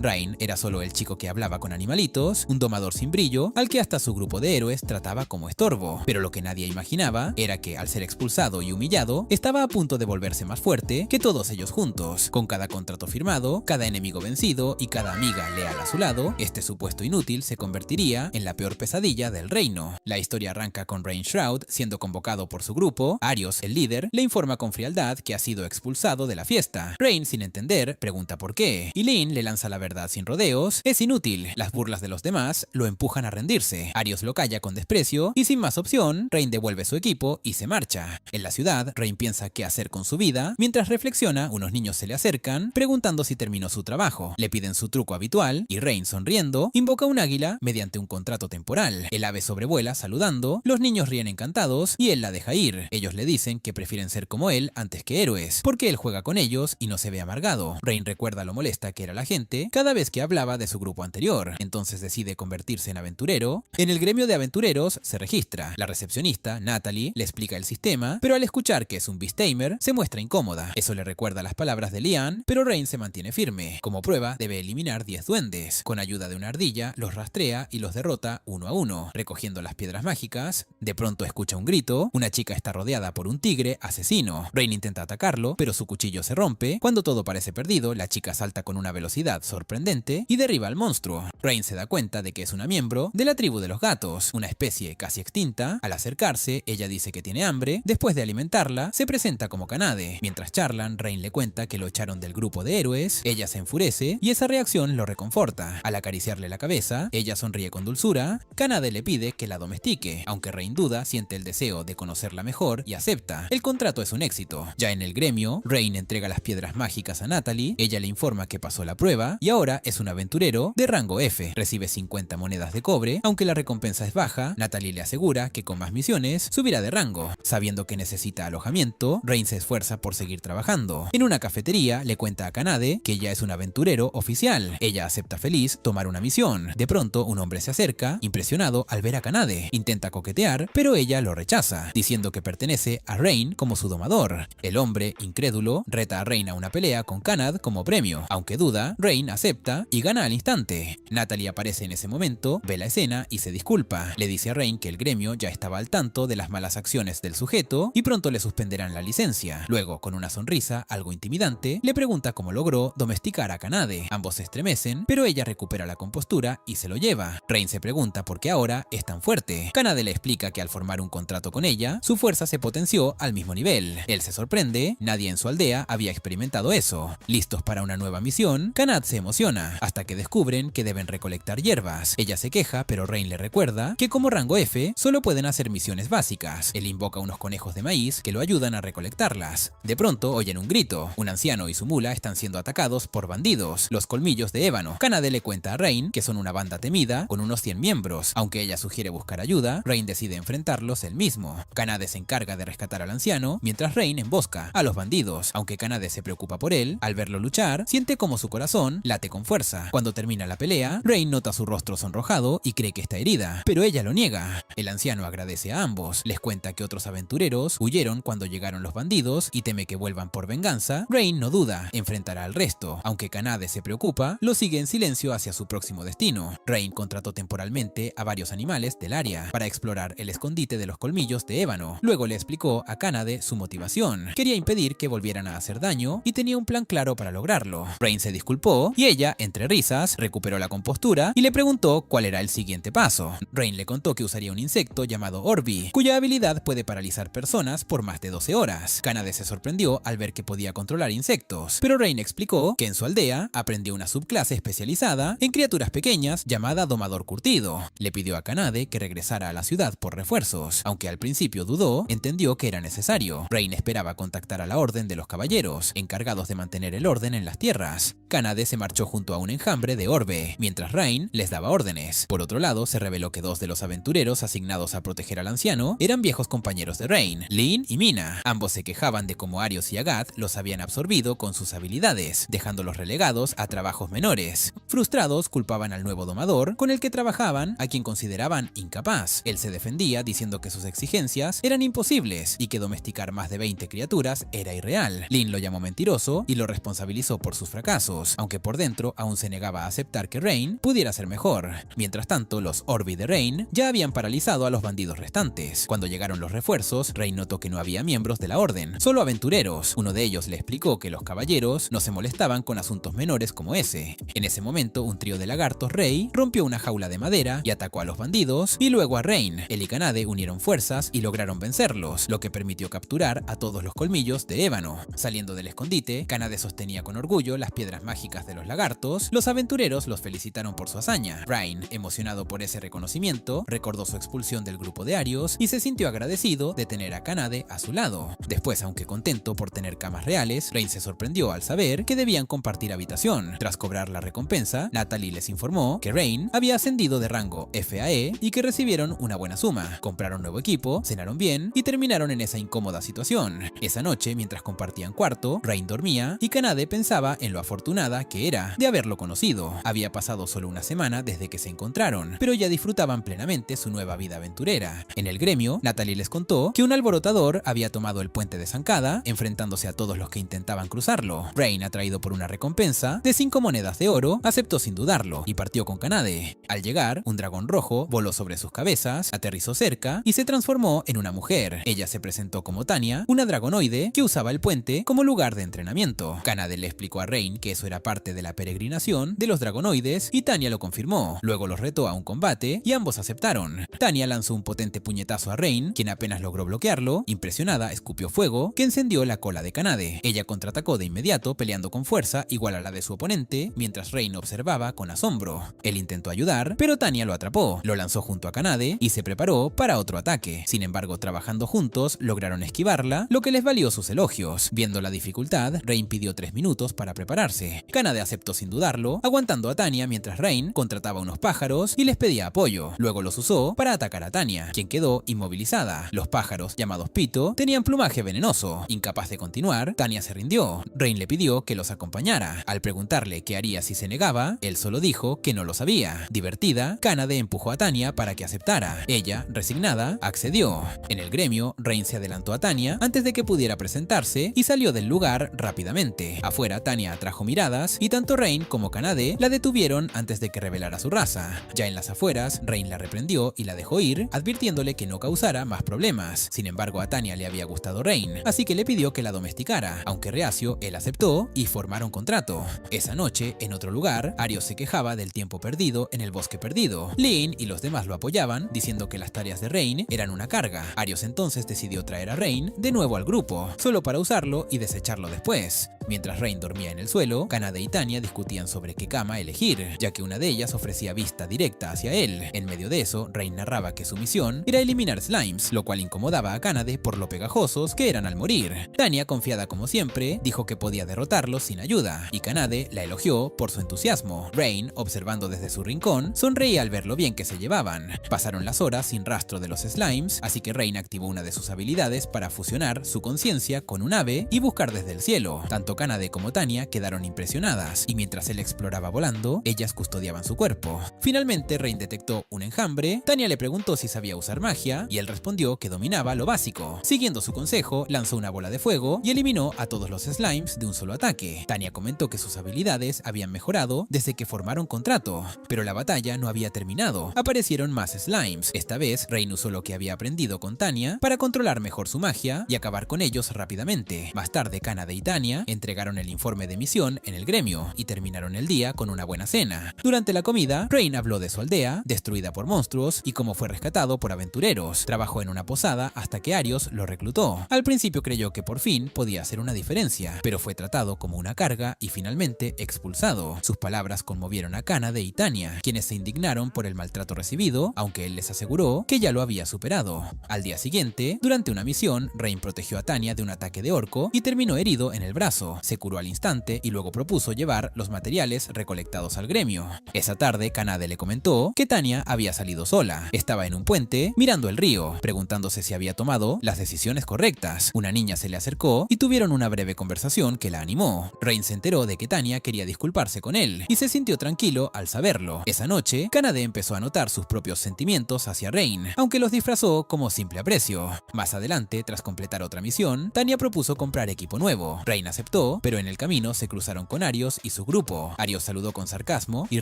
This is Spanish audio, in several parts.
Rain era solo el chico que hablaba con animalitos, un domador sin brillo, al que hasta su grupo de héroes trataba como estorbo. Pero lo que nadie imaginaba era que, al ser expulsado y humillado, estaba a punto de volverse más fuerte que todos ellos juntos. Con cada contrato firmado, cada enemigo vencido y cada amiga leal a su lado, este supuesto inútil se convertiría en la peor pesadilla del reino. La historia arranca con Rain Shroud siendo convocado por su grupo. Arios, el líder, le informa con frialdad que ha sido expulsado de la fiesta. Rain, sin entender, pregunta por qué, y Lin le lanza la verdad sin rodeos. Es inútil, las burlas de los demás lo empujan a rendirse. Arios lo calla con desprecio y sin más opción, Rain devuelve su equipo y se marcha. En la ciudad, Rain piensa qué hacer con su vida. Mientras reflexiona, unos niños se le acercan preguntando si terminó su trabajo. Le piden su truco habitual y Rain, sonriendo, invoca un águila mediante un contrato temporal. El ave sobrevuela saludando, los niños ríen encantados y él la deja ir. Ellos le dicen que prefieren ser como él antes que héroes, porque él juega con ellos y no se ve amargado. Rain recuerda lo molesta que era la gente cada vez que hablaba de su grupo anterior, entonces decide convertirse en aventurero. En el gremio de aventureros se registra. La recepcionista, Natalie, le explica el sistema, pero al escuchar que es un Beast-Tamer, se muestra incómoda. Eso le recuerda las palabras de Lian, pero Rain se mantiene firme. Como prueba, debe eliminar 10 duendes. Con ayuda de una ardilla, los rastrea y los derrota uno a uno, recogiendo las piedras mágicas. De pronto escucha un grito, una chica está rodeada por un tigre asesino. Rain intenta atacarlo, pero su cuchillo se rompe. Cuando todo parece perdido, la chica salta con una velocidad sorprendente y derriba al monstruo. Rain se da cuenta de que es una miembro de la tribu de los gatos, una especie casi extinta. Al acercarse, ella dice que tiene hambre. Después de alimentarla, se presenta como Kanade. Mientras charlan, Rain le cuenta que lo echaron del grupo de héroes. Ella se enfurece y esa reacción lo reconforta. Al acariciarle la cabeza, ella sonríe con dulzura. Kanade le pide que la domestique, aunque Rain duda, siente el deseo de conocerla mejor y acepta. El contrato es un éxito. Ya en el gremio, Rain entrega las piedras mágicas a Natalie. Ella le informa que pasó la prueba y ahora es un aventurero de rango F. Recibe 50 monedas de cobre. Aunque la recompensa es baja, Natalie le asegura que con más misiones subirá de rango. Sabiendo que necesita alojamiento, Rain se esfuerza por seguir trabajando. En una cafetería le cuenta a Kanade que ya es un aventurero oficial. Ella acepta feliz tomar una misión. De pronto, un hombre se acerca, impresionado al ver a Kanade. Intenta coquetear, pero ella lo rechaza, diciendo que pertenece a Rain como su domador. El hombre, incrédulo, reta a Rain a una pelea con Kanade como premio. Aunque duda, Rain acepta y gana al instante. Natalie aparece en ese momento, ve la escena y se disculpa. Le dice a Rain que el gremio ya estaba al tanto de las malas acciones del sujeto y pronto le suspenderán la licencia. Luego, con una sonrisa algo intimidante, le pregunta cómo logró domesticar a Kanade. Ambos se estremecen, pero ella recupera la compostura y se lo lleva. Rain se pregunta por qué ahora es tan fuerte. Kanade le explica que al formar un contrato con ella, su fuerza se potenció al mismo nivel. Él se sorprende, nadie en su aldea había experimentado eso. Listos para una nueva misión, Kanade se emociona, hasta que descubren que deben recolectar hierbas. Ella se queja, pero Rain le recuerda que como rango F, solo pueden hacer misiones básicas. Él invoca unos conejos de maíz que lo ayudan a recolectarlas. De pronto oyen un grito. Un anciano y su mula están siendo atacados por bandidos, los colmillos de ébano. Kanade le cuenta a Rain que son una banda temida con unos 100 miembros. Aunque ella sugiere buscar ayuda, Rain decide enfrentarlos él mismo. Kanade se encarga de rescatar al anciano, mientras Rain embosca a los bandidos. Aunque Kanade se preocupa por él, al verlo luchar, siente como su corazón late con fuerza. Cuando termina la pelea, Rain nota su rostro sonrojado y cree que está herida, pero ella lo niega. El anciano agradece a ambos, les cuenta que otros aventureros huyeron cuando llegaron los bandidos y teme que vuelvan por venganza. Rain no duda, enfrentará al resto. Aunque Kanade se preocupa, lo sigue en silencio hacia su próximo destino. Rain contrató temporalmente a varios animales del área para explorar el escondite de los colmillos de ébano. Luego le explicó a Kanade su motivación. Quería impedir que volvieran a hacer daño y tenía un plan claro para lograrlo. Rain se disculpó y ella, entre risas, recuperó la compostura y le preguntó cuál era el siguiente paso. Rain le contó que usaría un insecto llamado Orbi, cuya habilidad puede paralizar personas por más de 12 horas. Kanade se sorprendió al ver que podía controlar insectos, pero Rain explicó que en su aldea aprendió una subclase especializada en criaturas pequeñas llamada Domador Curtido. Le pidió a Kanade que regresara a la ciudad por refuerzos. Aunque al principio dudó, entendió que era necesario. Rain esperaba contactar a la Orden de los Caballeros, encargados de mantener el orden en las tierras. Kanade se marchó junto a un enjambre de orbe, mientras Rain les daba órdenes. Por otro lado, se reveló que dos de los aventureros asignados a proteger al anciano eran viejos compañeros de Rain, Lin y Mina. Ambos se quejaban de cómo Arios y Agat los habían absorbido con sus habilidades, dejándolos relegados a trabajos menores. Frustrados, culpaban al nuevo domador con el que trabajaban, a quien consideraban incapaz. Él se defendía diciendo que sus exigencias eran imposibles y que domesticar más de 20 criaturas era irreal. Lin lo llamó mentiroso y lo responsabilizó por sus fracasos, aunque por dentro encuentro aún se negaba a aceptar que Rain pudiera ser mejor. Mientras tanto, los Orbi de Rain ya habían paralizado a los bandidos restantes. Cuando llegaron los refuerzos, Rain notó que no había miembros de la orden, solo aventureros. Uno de ellos le explicó que los caballeros no se molestaban con asuntos menores como ese. En ese momento, un trío de lagartos rey rompió una jaula de madera y atacó a los bandidos, y luego a Rain. Él y Kanade unieron fuerzas y lograron vencerlos, lo que permitió capturar a todos los colmillos de ébano. Saliendo del escondite, Kanade sostenía con orgullo las piedras mágicas de los lagartos. Los aventureros los felicitaron por su hazaña. Rain, emocionado por ese reconocimiento, recordó su expulsión del grupo de Arios y se sintió agradecido de tener a Kanade a su lado. Después, aunque contento por tener camas reales, Rain se sorprendió al saber que debían compartir habitación. Tras cobrar la recompensa, Natalie les informó que Rain había ascendido de rango F a E y que recibieron una buena suma. Compraron nuevo equipo, cenaron bien y terminaron en esa incómoda situación. Esa noche, mientras compartían cuarto, Rain dormía y Kanade pensaba en lo afortunada que era de haberlo conocido. Había pasado solo una semana desde que se encontraron, pero ya disfrutaban plenamente su nueva vida aventurera. En el gremio, Natalie les contó que un alborotador había tomado el puente de Zancada, enfrentándose a todos los que intentaban cruzarlo. Rain, atraído por una recompensa de 5 monedas de oro, aceptó sin dudarlo y partió con Kanade. Al llegar, un dragón rojo voló sobre sus cabezas, aterrizó cerca y se transformó en una mujer. Ella se presentó como Tania, una dragonoide que usaba el puente como lugar de entrenamiento. Kanade le explicó a Rain que eso era parte de la peregrinación de los dragonoides y Tania lo confirmó. Luego los retó a un combate y ambos aceptaron. Tania lanzó un potente puñetazo a Rain, quien apenas logró bloquearlo. Impresionada, escupió fuego que encendió la cola de Kanade. Ella contraatacó de inmediato, peleando con fuerza igual a la de su oponente, mientras Rain observaba con asombro. Él intentó ayudar, pero Tania lo atrapó, lo lanzó junto a Kanade y se preparó para otro ataque. Sin embargo, trabajando juntos, lograron esquivarla, lo que les valió sus elogios. Viendo la dificultad, Rain pidió 3 minutos para prepararse. Kanade aceptó sin dudarlo, aguantando a Tania mientras Rain contrataba unos pájaros y les pedía apoyo. Luego los usó para atacar a Tania, quien quedó inmovilizada. Los pájaros, llamados Pito, tenían plumaje venenoso. Incapaz de continuar, Tania se rindió. Rain le pidió que los acompañara. Al preguntarle qué haría si se negaba, él solo dijo que no lo sabía. Divertida, Kanade empujó a Tania para que aceptara. Ella, resignada, accedió. En el gremio, Rain se adelantó a Tania antes de que pudiera presentarse y salió del lugar rápidamente. Afuera, Tania atrajo miradas y tanto Rain como Kanade la detuvieron antes de que revelara su raza. Ya en las afueras, Rain la reprendió y la dejó ir, advirtiéndole que no causara más problemas. Sin embargo, a Tania le había gustado Rain, así que le pidió que la domesticara. Aunque reacio, él aceptó y formaron contrato. Esa noche, en otro lugar, Arios se quejaba del tiempo perdido en el bosque perdido. Lin y los demás lo apoyaban, diciendo que las tareas de Rain eran una carga. Arios entonces decidió traer a Rain de nuevo al grupo, solo para usarlo y desecharlo después. Mientras Rain dormía en el suelo, Kanade y Tania discutían sobre qué cama elegir, ya que una de ellas ofrecía vista directa hacia él. En medio de eso, Rain narraba que su misión era eliminar slimes, lo cual incomodaba a Kanade por lo pegajosos que eran al morir. Tania, confiada como siempre, dijo que podía derrotarlos sin ayuda, y Kanade la elogió por su entusiasmo. Rain, observando desde su rincón, sonreía al ver lo bien que se llevaban. Pasaron las horas sin rastro de los slimes, así que Rain activó una de sus habilidades para fusionar su conciencia con un ave y buscar desde el cielo. Tanto Kanade como Tania quedaron impresionadas, y mientras él exploraba volando, ellas custodiaban su cuerpo. Finalmente, Rain detectó un enjambre. Tania le preguntó si sabía usar magia, y él respondió que dominaba lo básico. Siguiendo su consejo, lanzó una bola de fuego y eliminó a todos los slimes de un solo ataque. Tania comentó que sus habilidades habían mejorado desde que formaron contrato, pero la batalla no había terminado. Aparecieron más slimes. Esta vez, Rain usó lo que había aprendido con Tania para controlar mejor su magia y acabar con ellos rápidamente. Más tarde, Kanade y Tania entregaron el informe de misión en el gremio y terminaron el día con una buena cena. Durante la comida, Rain habló de su aldea, destruida por monstruos, y cómo fue rescatado por aventureros. Trabajó en una posada hasta que Arios lo reclutó. Al principio creyó que por fin podía hacer una diferencia, pero fue tratado como una carga y finalmente expulsado. Sus palabras conmovieron a Kanade y Tania, quienes se indignaron por el maltrato recibido, aunque él les aseguró que ya lo había superado. Al día siguiente, durante una misión, Rain protegió a Tania de un ataque de orco y terminó herido en el brazo. Se curó al instante y luego propuso llevar los materiales recolectados al gremio. Esa tarde, Kanade le comentó que Tania había salido sola. Estaba en un puente, mirando el río, preguntándose si había tomado las decisiones correctas. Una niña se le acercó y tuvieron una breve conversación que la animó. Rain se enteró de que Tania quería disculparse con él y se sintió tranquilo al saberlo. Esa noche, Kanade empezó a notar sus propios sentimientos hacia Rain, aunque los disfrazó como simple aprecio. Más adelante, tras completar otra misión, Tania propuso comprar equipo nuevo. Rain aceptó, pero en el camino se cruzaron con Arios y su su grupo. Arios saludó con sarcasmo y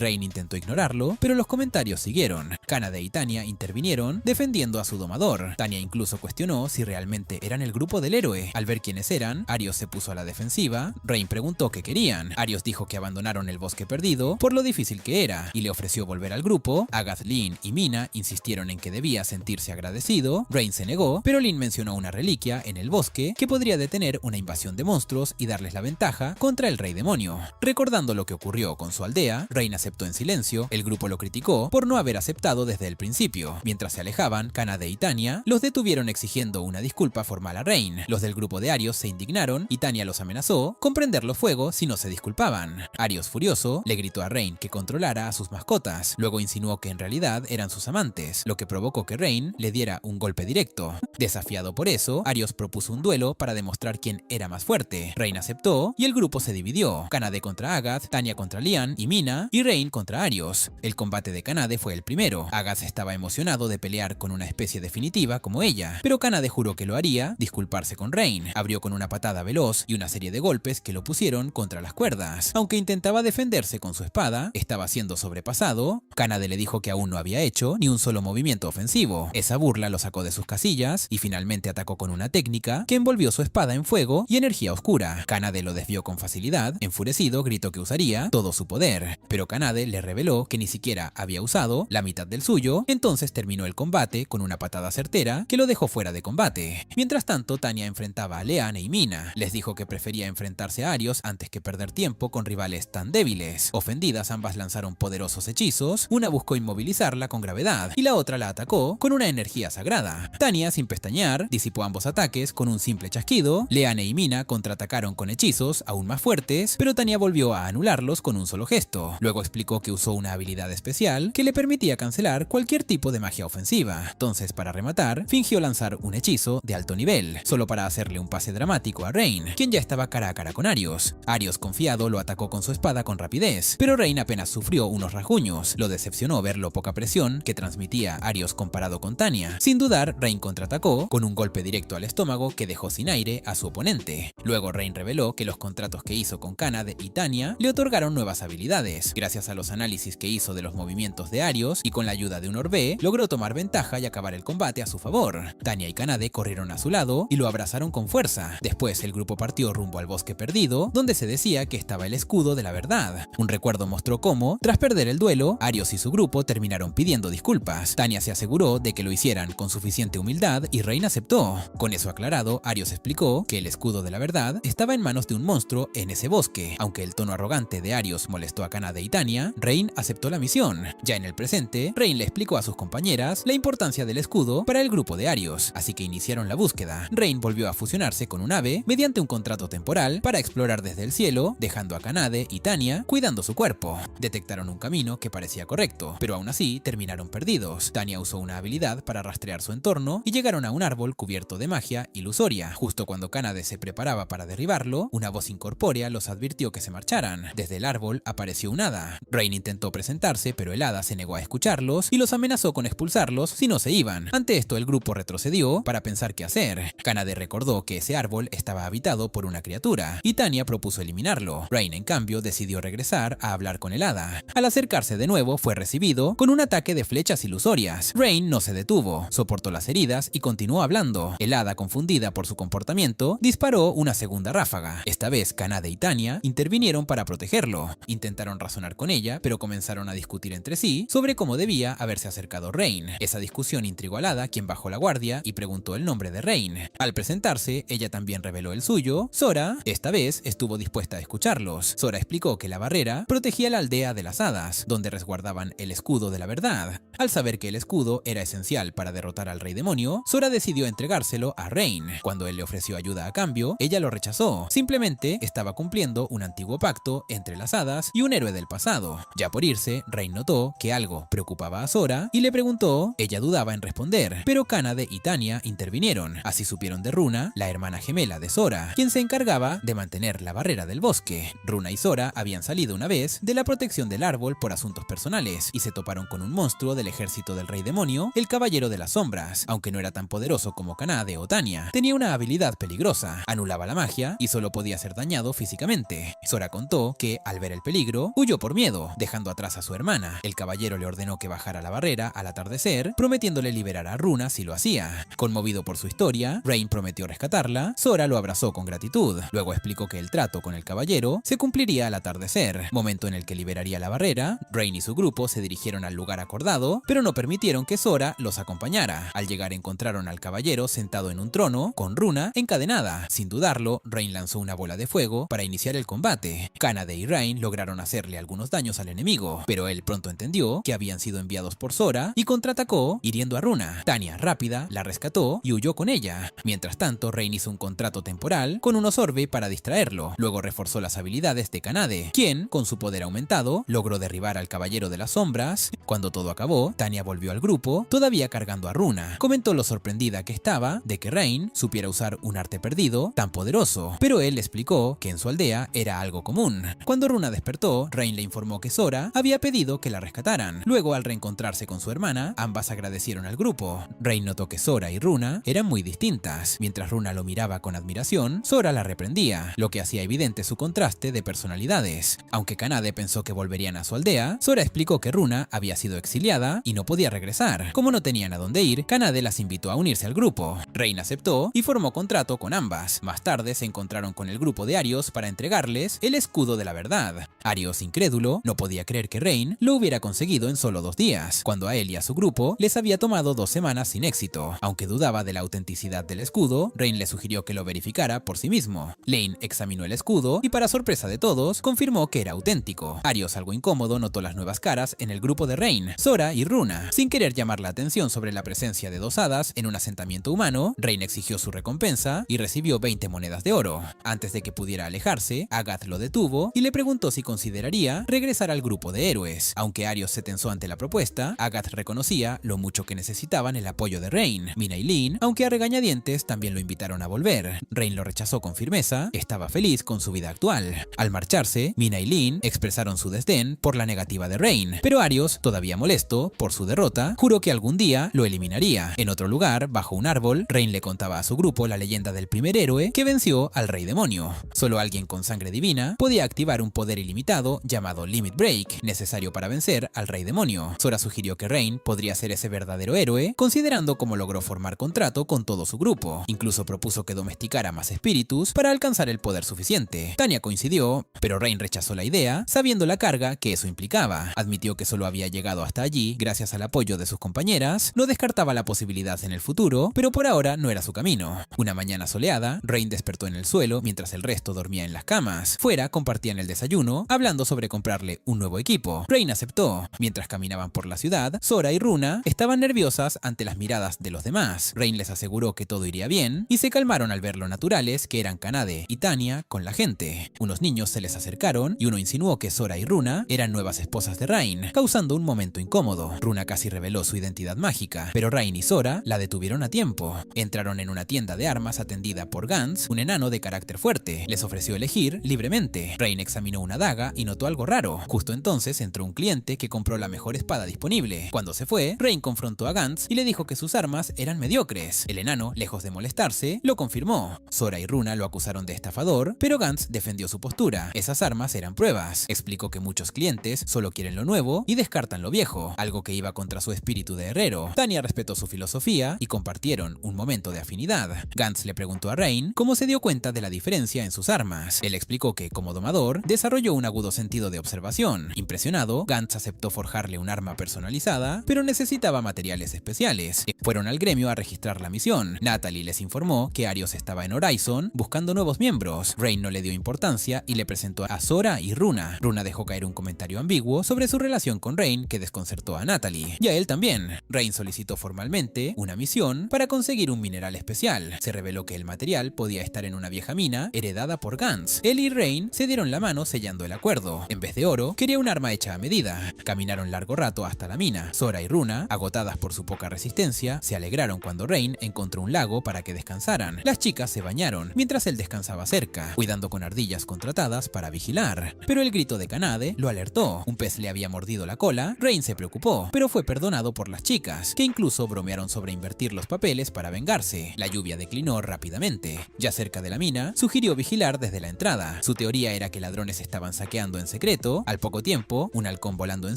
Rain intentó ignorarlo, pero los comentarios siguieron. Kanade y Tanya intervinieron defendiendo a su domador. Tanya incluso cuestionó si realmente eran el grupo del héroe. Al ver quiénes eran, Arios se puso a la defensiva. Rain preguntó qué querían. Arios dijo que abandonaron el bosque perdido por lo difícil que era y le ofreció volver al grupo. Agath, Lin y Mina insistieron en que debía sentirse agradecido. Rain se negó, pero Lin mencionó una reliquia en el bosque que podría detener una invasión de monstruos y darles la ventaja contra el rey demonio. Recordando lo que ocurrió con su aldea, Rain aceptó en silencio. El grupo lo criticó por no haber aceptado desde el principio. Mientras se alejaban, Kanade y Tanya los detuvieron exigiendo una disculpa formal a Rain. Los del grupo de Arios se indignaron y Tanya los amenazó con prenderlos fuego si no se disculpaban. Arios, furioso, le gritó a Rain que controlara a sus mascotas. Luego insinuó que en realidad eran sus amantes, lo que provocó que Rain le diera un golpe directo. Desafiado por eso, Arios propuso un duelo para demostrar quién era más fuerte. Rain aceptó y el grupo se dividió. Kanade contra Agath, Tanya contra Lian y Mina, y Rain contra Arios. El combate de Kanade fue el primero. Agath estaba emocionado de pelear con una especie definitiva como ella, pero Kanade juró que lo haría disculparse con Rain. Abrió con una patada veloz y una serie de golpes que lo pusieron contra las cuerdas. Aunque intentaba defenderse con su espada, estaba siendo sobrepasado. Kanade le dijo que aún no había hecho ni un solo movimiento ofensivo. Esa burla lo sacó de sus casillas y finalmente atacó con una técnica que envolvió su espada en fuego y energía oscura. Kanade lo desvió con facilidad. Enfurecido, gritó que usaría todo su poder, pero Kanade le reveló que ni siquiera había usado la mitad del suyo. Entonces terminó el combate con una patada certera que lo dejó fuera de combate. Mientras tanto, Tanya enfrentaba a Leane y Mina. Les dijo que prefería enfrentarse a Arios antes que perder tiempo con rivales tan débiles. Ofendidas, ambas lanzaron poderosos hechizos. Una buscó inmovilizarla con gravedad y la otra la atacó con una energía sagrada. Tanya, sin pestañear, disipó ambos ataques con un simple chasquido. Leane y Mina contraatacaron con hechizos aún más fuertes, pero Tanya volvió a anularlos con un solo gesto. Luego explicó que usó una habilidad especial que le permitía cancelar cualquier tipo de magia ofensiva. Entonces, para rematar, fingió lanzar un hechizo de alto nivel, solo para hacerle un pase dramático a Rain, quien ya estaba cara a cara con Arios. Arios, confiado, lo atacó con su espada con rapidez, pero Rain apenas sufrió unos rasguños. Lo decepcionó ver lo poca presión que transmitía Arios comparado con Tanya. Sin dudar, Rain contraatacó con un golpe directo al estómago que dejó sin aire a su oponente. Luego Rain reveló que los contratos que hizo con Kanade y Tanya le otorgaron nuevas habilidades. Gracias a los análisis que hizo de los movimientos de Arios y con la ayuda de un orbe, logró tomar ventaja y acabar el combate a su favor. Tanya y Kanade corrieron a su lado y lo abrazaron con fuerza. Después el grupo partió rumbo al bosque perdido, donde se decía que estaba el escudo de la verdad. Un recuerdo mostró cómo, tras perder el duelo, Arios y su grupo terminaron pidiendo disculpas. Tanya se aseguró de que lo hicieran con suficiente humildad y Rain aceptó. Con eso aclarado, Arios explicó que el escudo de la verdad estaba en manos de un monstruo en ese bosque. Aunque el tono arrogante de Arios molestó a Kanade y Tanya, Rain aceptó la misión. Ya en el presente, Rain le explicó a sus compañeras la importancia del escudo para el grupo de Arios, así que iniciaron la búsqueda. Rain volvió a fusionarse con un ave mediante un contrato temporal para explorar desde el cielo, dejando a Kanade y Tanya cuidando su cuerpo. Detectaron un camino que parecía correcto, pero aún así terminaron perdidos. Tanya usó una habilidad para rastrear su entorno y llegaron a un árbol cubierto de magia ilusoria. Justo cuando Kanade se preparaba para derribarlo, una voz incorpórea los advirtió que se marcharan. Desde el árbol apareció un hada. Rain intentó presentarse, pero el hada se negó a escucharlos y los amenazó con expulsarlos si no se iban. Ante esto, el grupo retrocedió para pensar qué hacer. Kanade recordó que ese árbol estaba habitado por una criatura y Tanya propuso eliminarlo. Rain, en cambio, decidió regresar a hablar con el hada. Al acercarse de nuevo, fue recibido con un ataque de flechas ilusorias. Rain no se detuvo, soportó las heridas y continuó hablando. El hada, confundida por su comportamiento, disparó una segunda ráfaga. Esta vez, Kanade y Tanya intervinieron para protegerlo. Intentaron razonar con ella, pero comenzaron a discutir entre sí sobre cómo debía haberse acercado Rain. Esa discusión intrigó al hada, quien bajó la guardia y preguntó el nombre de Rain. Al presentarse, ella también reveló el suyo. Sora, esta vez, estuvo dispuesta a escucharlos. Sora explicó que la barrera protegía la aldea de las hadas, donde resguardaban el escudo de la verdad. Al saber que el escudo era esencial para derrotar al rey demonio, Sora decidió entregárselo a Rain. Cuando él le ofreció ayuda a cambio, ella lo rechazó. Simplemente estaba cumpliendo un antiguo pacto entre las hadas y un héroe del pasado. Ya por irse, Rain notó que algo preocupaba a Sora y le preguntó. Ella dudaba en responder, pero Kanade y Tanya intervinieron. Así supieron de Runa, la hermana gemela de Sora, quien se encargaba de mantener la barrera del bosque. Runa y Sora habían salido una vez de la protección del árbol por asuntos personales y se toparon con un monstruo del ejército del rey demonio, el Caballero de las Sombras. Aunque no era tan poderoso como Kanade o Tanya, tenía una habilidad peligrosa, anulaba la magia y solo podía ser dañado físicamente. Sora contó que, al ver el peligro, huyó por miedo, dejando atrás a su hermana. El caballero le ordenó que bajara la barrera al atardecer, prometiéndole liberar a Runa si lo hacía. Conmovido por su historia, Rain prometió rescatarla. Sora lo abrazó con gratitud. Luego explicó que el trato con el caballero se cumpliría al atardecer, momento en el que liberaría la barrera. Rain y su grupo se dirigieron al lugar acordado, pero no permitieron que Sora los acompañara. Al llegar encontraron al caballero sentado en un trono, con Runa encadenada. Sin dudarlo, Rain lanzó una bola de fuego para iniciar el combate. Kanade y Rain lograron hacerle algunos daños al enemigo, pero él pronto entendió que habían sido enviados por Sora y contraatacó, hiriendo a Runa. Tanya, rápida, la rescató y huyó con ella. Mientras tanto, Rain hizo un contrato temporal con un Osorbe para distraerlo. Luego reforzó las habilidades de Kanade, quien, con su poder aumentado, logró derribar al caballero de las sombras. Cuando todo acabó, Tanya volvió al grupo, todavía cargando a Runa. Comentó lo sorprendida que estaba de que Rain supiera usar un arte perdido tan poderoso, pero él explicó que en su aldea era algo común. Cuando Runa despertó, Rain le informó que Sora había pedido que la rescataran. Luego, al reencontrarse con su hermana, ambas agradecieron al grupo. Rain notó que Sora y Runa eran muy distintas. Mientras Runa lo miraba con admiración, Sora la reprendía, lo que hacía evidente su contraste de personalidades. Aunque Kanade pensó que volverían a su aldea, Sora explicó que Runa había sido exiliada y no podía regresar. Como no tenían a dónde ir, Kanade las invitó a unirse al grupo. Rain aceptó y formó contrato con ambas. Más tarde se encontraron con el grupo de Arios para entregarles el escudo de la verdad. Arios, incrédulo, no podía creer que Rain lo hubiera conseguido en solo 2 días, cuando a él y a su grupo les había tomado 2 semanas sin éxito. Aunque dudaba de la autenticidad del escudo, Rain le sugirió que lo verificara por sí mismo. Lane examinó el escudo y, para sorpresa de todos, confirmó que era auténtico. Arios, algo incómodo, notó las nuevas caras en el grupo de Rain, Sora y Runa. Sin querer llamar la atención sobre la presencia de 2 hadas en un asentamiento humano, Rain exigió su recompensa y recibió 20 monedas de oro. Antes de que pudiera alejarse, Agath lo detuvo y le preguntó si consideraría regresar al grupo de héroes. Aunque Arios se tensó ante la propuesta, Agath reconocía lo mucho que necesitaban el apoyo de Rain. Mina y Lin, aunque a regañadientes, también lo invitaron a volver. Rain lo rechazó con firmeza, estaba feliz con su vida actual. Al marcharse, Mina y Lin expresaron su desdén por la negativa de Rain, pero Arios, todavía molesto por su derrota, juró que algún día lo eliminaría. En otro lugar, bajo un árbol, Rain le contaba a su grupo la leyenda del primer héroe que venció al Rey Demonio. Solo alguien con sangre divina podía activar un poder ilimitado llamado Limit Break, necesario para vencer al Rey Demonio. Sora sugirió que Rain podría ser ese verdadero héroe, considerando cómo logró formar contrato con todo su grupo. Incluso propuso que domesticara más espíritus para alcanzar el poder suficiente. Tanya coincidió, pero Rain rechazó la idea, sabiendo la carga que eso implicaba. Admitió que solo había llegado hasta allí gracias al apoyo de sus compañeras, no descartaba la posibilidad en el futuro, pero por ahora no era su camino. Una mañana soleada, Rain despertó en el suelo mientras el resto dormía en las camas. Fuera compartían el desayuno, hablando sobre comprarle un nuevo equipo. Rain aceptó. Mientras caminaban por la ciudad, Sora y Runa estaban nerviosas ante las miradas de los demás. Rain les aseguró que todo iría bien y se calmaron al ver lo naturales que eran Kanade y Tanya con la gente. Unos niños se les acercaron y uno insinuó que Sora y Runa eran nuevas esposas de Rain, causando un momento incómodo. Runa casi reveló su identidad mágica, pero Rain y Sora la detuvieron a tiempo. Entraron en una tienda de armas atendida por Gantz, un enano de carácter fuerte. Les ofreció elegir libremente. Rain examinó una daga y notó algo raro. Justo entonces entró un cliente que compró la mejor espada disponible. Cuando se fue, Rain confrontó a Gantz y le dijo que sus armas eran mediocres. El enano, lejos de molestarse, lo confirmó. Sora y Runa lo acusaron de estafador, pero Gantz defendió su postura. Esas armas eran pruebas. Explicó que muchos clientes solo quieren lo nuevo y descartan lo viejo, algo que iba contra su espíritu de herrero. Tanya respetó su filosofía y compartieron un momento de afinidad. Gantz le preguntó a Rain cómo se dio cuenta de la diferencia en sus armas. Él explicó que, como domador, desarrolló un agudo sentido de observación. Impresionado, Gantz aceptó forjarle un arma personalizada, pero necesitaba materiales especiales. Fueron al gremio a registrar la misión. Natalie les informó que Arios estaba en Horizon buscando nuevos miembros. Rain no le dio importancia y le presentó a Sora y Runa. Runa dejó caer un comentario ambiguo sobre su relación con Rain que desconcertó a Natalie. Y a él también. Rain solicitó formalmente una misión para conseguir un mineral especial. Se reveló que el material podía estar en una vieja mina heredada por Gantz. Él y Rain se dieron la mano sellando el acuerdo. En vez de oro, quería un arma hecha a medida. Caminaron largo rato hasta la mina. Sora y Runa, agotadas por su poca resistencia, se alegraron cuando Rain encontró un lago para que descansaran. Las chicas se bañaron, mientras él descansaba cerca, cuidando con ardillas contratadas para vigilar. Pero el grito de Kanade lo alertó. Un pez le había mordido la cola. Rain se preocupó, pero fue perdonado por las chicas, que incluso bromearon sobre invertir los papeles para vengarse. La lluvia declinó rápidamente. Ya cerca de la mina, sugirió vigilar desde la entrada. Su teoría teoría era que ladrones estaban saqueando en secreto. Al poco tiempo, un halcón volando en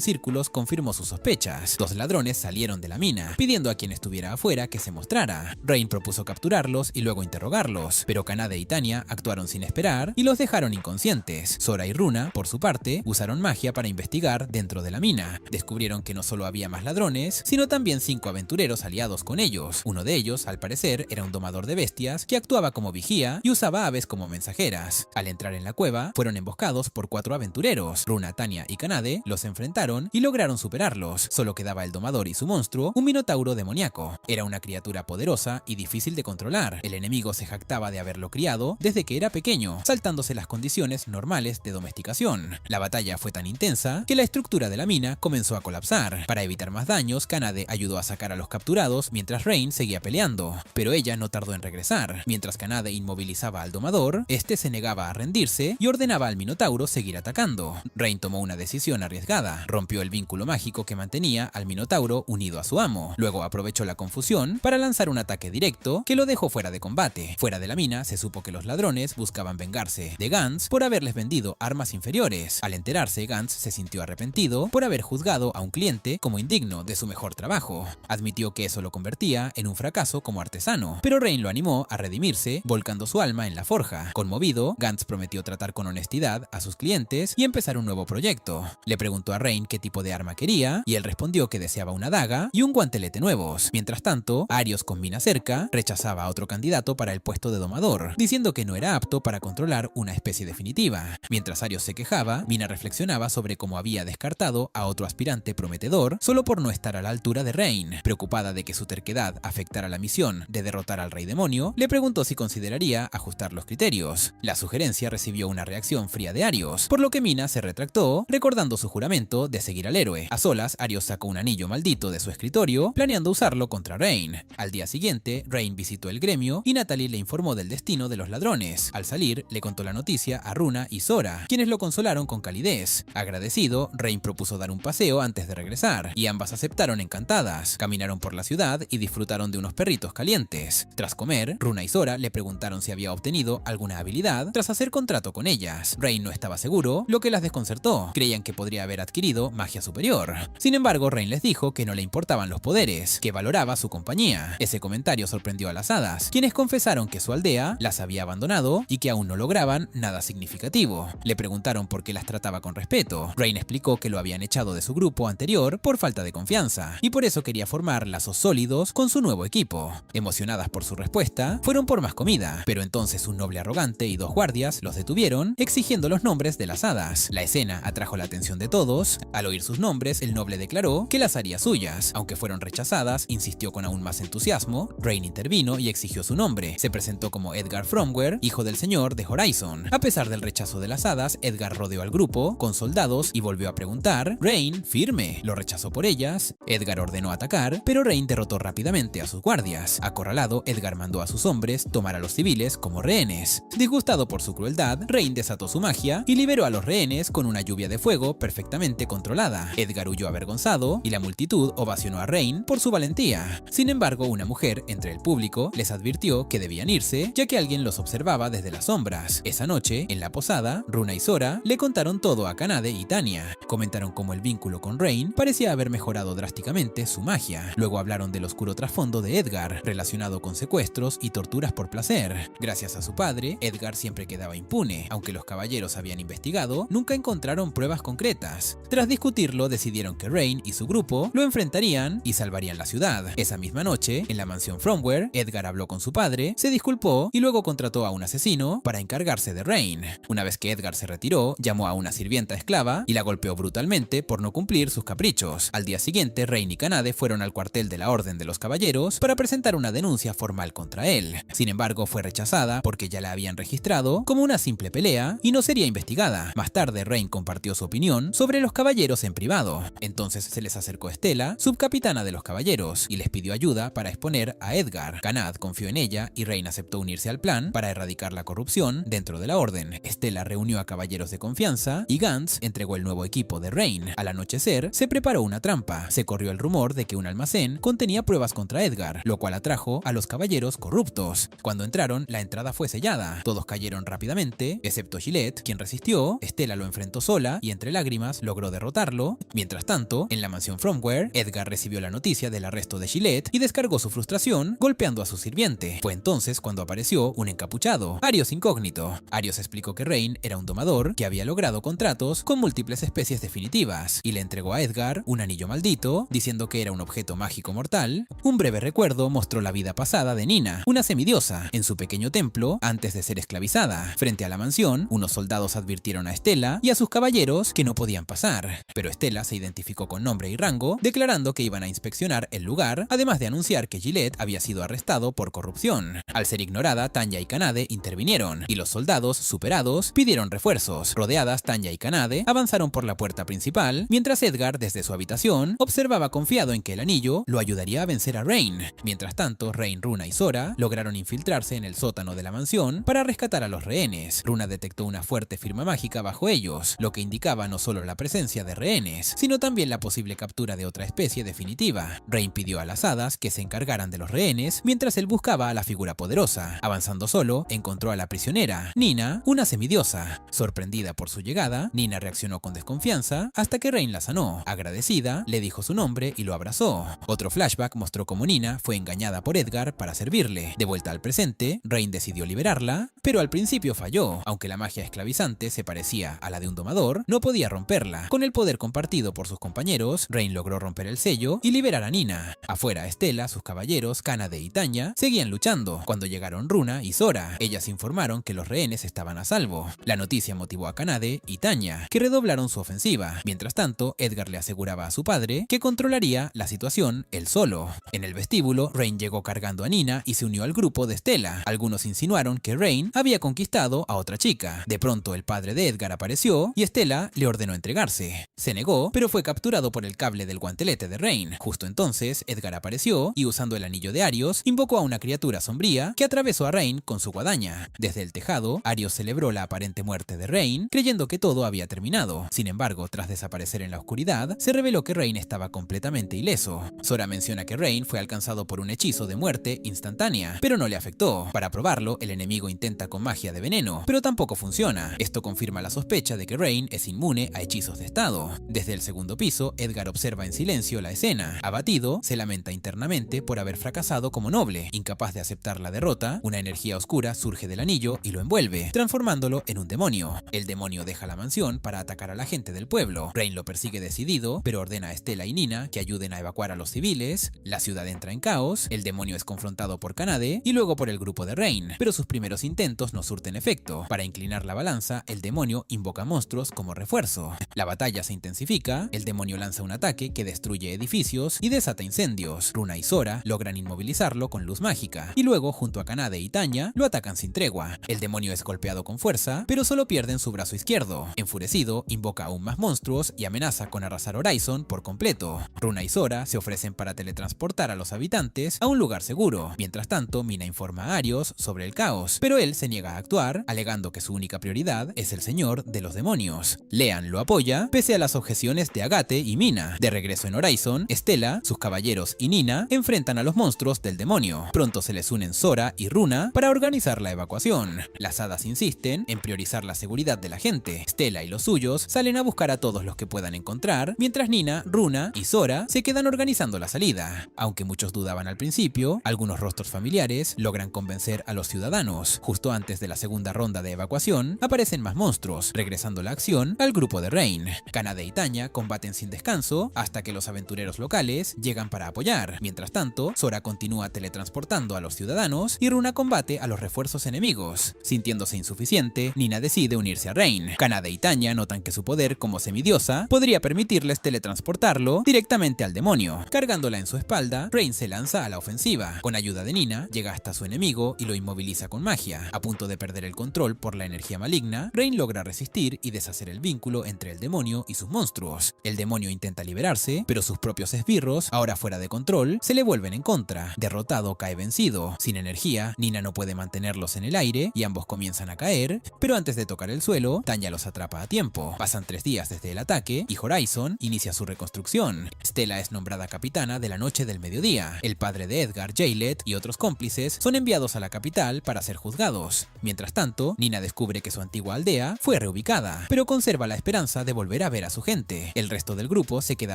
círculos confirmó sus sospechas. Dos ladrones salieron de la mina, pidiendo a quien estuviera afuera que se mostrara. Rain propuso capturarlos y luego interrogarlos, pero Kanade y Tanya actuaron sin esperar y los dejaron inconscientes. Sora y Runa, por su parte, usaron magia para investigar dentro de la mina. Descubrieron que no solo había más ladrones, sino también 5 aventureros aliados con ellos. Uno de ellos, al parecer, era un domador de bestias que actuaba como vigía y usaba aves como mensajeras. Al entrar en la cueva, fueron emboscados por 4 aventureros. Runa, Tanya y Kanade los enfrentaron y lograron superarlos. Solo quedaba el domador y su monstruo, un minotauro demoníaco. Era una criatura poderosa y difícil de controlar. El enemigo se jactaba de haberlo criado desde que era pequeño, saltándose las condiciones normales de domesticación. La batalla fue tan intensa que la estructura de la mina comenzó a colapsar. Para evitar más daños, Kanade ayudó a sacar a los capturados mientras Rain seguía peleando, pero ella no tardó en regresar. Mientras Kanade inmovilizaba al domador, este se negaba a rendirse y ordenaba al minotauro seguir atacando. Rain tomó una decisión arriesgada, rompió el vínculo mágico que mantenía al minotauro unido a su amo. Luego aprovechó la confusión para lanzar un ataque directo que lo dejó fuera de combate. Fuera de la mina se supo que los ladrones buscaban vengarse de Gantz por haberles vendido armas inferiores. Al enterarse, Gantz se sintió arrepentido por haber juzgado a un cliente como indigno de su mejor trabajo. Admitió que eso lo convertía en un fracaso como artesano, pero Rain lo animó a redimirse, volcando su alma en la forja. Conmovido, Gantz prometió tratar con honestidad a sus clientes y empezar un nuevo proyecto. Le preguntó a Rain qué tipo de arma quería y él respondió que deseaba una daga y un guantelete nuevos. Mientras tanto, Arios con Mina cerca rechazaba a otro candidato para el puesto de domador, diciendo que no era apto para controlar una especie definitiva. Mientras Arios se quejaba, Mina reflexionaba sobre cómo había descartado a otro aspirante prometedor solo por no estar a la altura de Rain. Preocupada de que su terquedad afectara la misión de derrotar al rey demonio, le preguntó si consideraría ajustar los criterios. La sugerencia recibió una reacción fría de Arios, por lo que Mina se retractó, recordando su juramento de seguir al héroe. A solas, Arios sacó un anillo maldito de su escritorio, planeando usarlo contra Rain. Al día siguiente, Rain visitó el gremio y Natalie le informó del destino de los ladrones. Al salir, le contó la noticia a Runa y Sora, quienes lo consolaron con calidez. Agradecido, Rain propuso dar un paseo antes de regresar, y ambas aceptaron encantadas. Caminaron por la ciudad y disfrutaron de unos perritos calientes. Tras comer, Runa y Sora le preguntaron si había obtenido alguna habilidad tras hacer contrato con ellas. Rain no estaba seguro, lo que las desconcertó. Creían que podría haber adquirido magia superior. Sin embargo, Rain les dijo que no le importaban los poderes, que valoraba su compañía. Ese comentario sorprendió a las hadas, quienes confesaron que su aldea las había abandonado y que aún no lograban nada significativo. Le preguntaron por qué las trataba con respeto. Rain explicó que lo habían echado de su grupo anterior por falta de confianza, y por eso quería formar lazos sólidos con su nuevo equipo. Emocionadas por su respuesta, fueron por más comida, pero entonces un noble arrogante y 2 guardias los detuvieron, exigiendo los nombres de las hadas. La escena atrajo la atención de todos. Al oír sus nombres, el noble declaró que las haría suyas. Aunque fueron rechazadas, insistió con aún más entusiasmo. Rain intervino y exigió su nombre. Se presentó como Edgar Fromware, hijo del señor de Horizon. A pesar del rechazo de las hadas, Edgar rodeó al grupo con soldados y volvió a preguntar. Rain, firme, lo rechazó por ellas. Edgar ordenó atacar, pero Rain derrotó rápidamente a sus guardias. Acorralado, Edgar mandó a sus hombres tomar a los civiles como rehenes. Disgustado por su crueldad, Rain desató su magia y liberó a los rehenes con una lluvia de fuego perfectamente controlada. Edgar huyó avergonzado y la multitud ovacionó a Rain por su valentía. Sin embargo, una mujer entre el público les advirtió que debían irse, ya que alguien los observaba desde las sombras. Esa noche, en la posada, Runa y Sora le contaron todo a Kanade y Tanya. Comentaron cómo el vínculo con Rain parecía haber mejorado drásticamente su magia. Luego hablaron del oscuro trasfondo de Edgar, relacionado con secuestros y torturas por placer. Gracias a su padre, Edgar siempre quedaba impune. Aunque los caballeros habían investigado, nunca encontraron pruebas concretas. Tras discutirlo, decidieron que Rain y su grupo lo enfrentarían y salvarían la ciudad. Esa misma noche, en la mansión Fromware, Edgar habló con su padre, se disculpó y luego contrató a un asesino para encargarse de Rain. Una vez que Edgar se retiró, llamó a una sirvienta esclava y la golpeó brutalmente por no cumplir sus caprichos. Al día siguiente, Rain y Kanade fueron al cuartel de la Orden de los Caballeros para presentar una denuncia formal contra él. Sin embargo, fue rechazada porque ya la habían registrado como una simple pelea y no sería investigada. Más tarde, Rain compartió su opinión sobre los caballeros en privado. Entonces se les acercó Estela, subcapitana de los caballeros, y les pidió ayuda para exponer a Edgar. Kanade confió en ella y Rain aceptó unirse al plan para erradicar la corrupción dentro de la orden. Estela reunió a caballeros de confianza y Gantz entregó el nuevo equipo de Rain. Al anochecer, se preparó una trampa. Se corrió el rumor de que un almacén contenía pruebas contra Edgar, lo cual atrajo a los caballeros corruptos. Cuando entraron, la entrada fue sellada. Todos cayeron rápidamente, excepto excepto Gillette, quien resistió. Stella lo enfrentó sola y entre lágrimas logró derrotarlo. Mientras tanto, en la mansión Fromware, Edgar recibió la noticia del arresto de Gillette y descargó su frustración golpeando a su sirviente. Fue entonces cuando apareció un encapuchado, Arios Incógnito. Arios explicó que Rain era un domador que había logrado contratos con múltiples especies definitivas y le entregó a Edgar un anillo maldito, diciendo que era un objeto mágico mortal. Un breve recuerdo mostró la vida pasada de Nina, una semidiosa, en su pequeño templo antes de ser esclavizada. Frente a la mansión, unos soldados advirtieron a Stella y a sus caballeros que no podían pasar, pero Stella se identificó con nombre y rango, declarando que iban a inspeccionar el lugar, además de anunciar que Gillette había sido arrestado por corrupción. Al ser ignorada, Tanya y Kanade intervinieron, y los soldados, superados, pidieron refuerzos. Rodeadas, Tanya y Kanade avanzaron por la puerta principal, mientras Edgar, desde su habitación, observaba confiado en que el anillo lo ayudaría a vencer a Rain. Mientras tanto, Rain, Runa y Sora lograron infiltrarse en el sótano de la mansión para rescatar a los rehenes. Runa detectó una fuerte firma mágica bajo ellos, lo que indicaba no solo la presencia de rehenes, sino también la posible captura de otra especie definitiva. Rain pidió a las hadas que se encargaran de los rehenes mientras él buscaba a la figura poderosa. Avanzando solo, encontró a la prisionera, Nina, una semidiosa. Sorprendida por su llegada, Nina reaccionó con desconfianza hasta que Rain la sanó. Agradecida, le dijo su nombre y lo abrazó. Otro flashback mostró cómo Nina fue engañada por Edgar para servirle. De vuelta al presente, Rain decidió liberarla, pero al principio falló. Aunque la magia esclavizante se parecía a la de un domador, no podía romperla. Con el poder compartido por sus compañeros, Rain logró romper el sello y liberar a Nina. Afuera, Stella, sus caballeros, Kanade y Tanya seguían luchando cuando llegaron Runa y Sora. Ellas informaron que los rehenes estaban a salvo. La noticia motivó a Kanade y Tanya, que redoblaron su ofensiva. Mientras tanto, Edgar le aseguraba a su padre que controlaría la situación él solo. En el vestíbulo, Rain llegó cargando a Nina y se unió al grupo de Stella. Algunos insinuaron que Rain había conquistado a otra chica. De pronto, el padre de Edgar apareció y Stella le ordenó entregarse. Se negó, pero fue capturado por el cable del guantelete de Rain. Justo entonces, Edgar apareció y usando el anillo de Arios, invocó a una criatura sombría que atravesó a Rain con su guadaña. Desde el tejado, Arios celebró la aparente muerte de Rain, creyendo que todo había terminado. Sin embargo, tras desaparecer en la oscuridad, se reveló que Rain estaba completamente ileso. Sora menciona que Rain fue alcanzado por un hechizo de muerte instantánea, pero no le afectó. Para probarlo, el enemigo intenta con magia de veneno, pero tampoco funciona. Esto confirma la sospecha de que Rain es inmune a hechizos de estado. Desde el segundo piso, Edgar observa en silencio la escena. Abatido, se lamenta internamente por haber fracasado como noble. Incapaz de aceptar la derrota, una energía oscura surge del anillo y lo envuelve, transformándolo en un demonio. El demonio deja la mansión para atacar a la gente del pueblo. Rain lo persigue decidido, pero ordena a Stella y Nina que ayuden a evacuar a los civiles. La ciudad entra en caos, el demonio es confrontado por Kanade y luego por el grupo de Rain, pero sus primeros intentos no surten efecto. Para inclinar la balanza, el demonio invoca monstruos como refuerzo. La batalla se intensifica, el demonio lanza un ataque que destruye edificios y desata incendios. Runa y Sora logran inmovilizarlo con luz mágica, y luego, junto a Kanade y Tanya, lo atacan sin tregua. El demonio es golpeado con fuerza, pero solo pierde en su brazo izquierdo. Enfurecido, invoca aún más monstruos y amenaza con arrasar Horizon por completo. Runa y Sora se ofrecen para teletransportar a los habitantes a un lugar seguro. Mientras tanto, Mina informa a Arios sobre el caos, pero él se niega a actuar, alegando que su única prioridad es el señor de los demonios. Lean lo apoya, pese a las objeciones de Agate y Mina. De regreso en Horizon, Stella, sus caballeros y Nina enfrentan a los monstruos del demonio. Pronto se les unen Sora y Runa para organizar la evacuación. Las hadas insisten en priorizar la seguridad de la gente. Stella y los suyos salen a buscar a todos los que puedan encontrar, mientras Nina, Runa y Sora se quedan organizando la salida. Aunque muchos dudaban al principio, algunos rostros familiares logran convencer a los ciudadanos. Justo antes de la segunda ronda de evacuación, aparecen más monstruos, regresando la acción al grupo de Rain. Kanade y Tanya combaten sin descanso hasta que los aventureros locales llegan para apoyar. Mientras tanto, Sora continúa teletransportando a los ciudadanos y Runa combate a los refuerzos enemigos. Sintiéndose insuficiente, Nina decide unirse a Rain. Kanade y Tanya notan que su poder como semidiosa podría permitirles teletransportarlo directamente al demonio. Cargándola en su espalda, Rain se lanza a la ofensiva. Con ayuda de Nina, llega hasta su enemigo y lo inmoviliza con magia. A punto de perder el control por la energía maligna, Rain logra resistir y deshacer el vínculo entre el demonio y sus monstruos. El demonio intenta liberarse, pero sus propios esbirros, ahora fuera de control, se le vuelven en contra. Derrotado, cae vencido. Sin energía, Nina no puede mantenerlos en el aire y ambos comienzan a caer, pero antes de tocar el suelo, Tanya los atrapa a tiempo. Pasan 3 días desde el ataque y Horizon inicia su reconstrucción. Stella es nombrada capitana de la Noche del Mediodía. El padre de Edgar, Gillette y otros cómplices son enviados a la capital para ser juzgados. Mientras tanto, Nina descubre descubre que su antigua aldea fue reubicada, pero conserva la esperanza de volver a ver a su gente. El resto del grupo se queda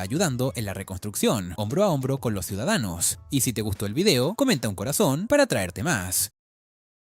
ayudando en la reconstrucción, hombro a hombro con los ciudadanos. Y si te gustó el video, comenta un corazón para traerte más.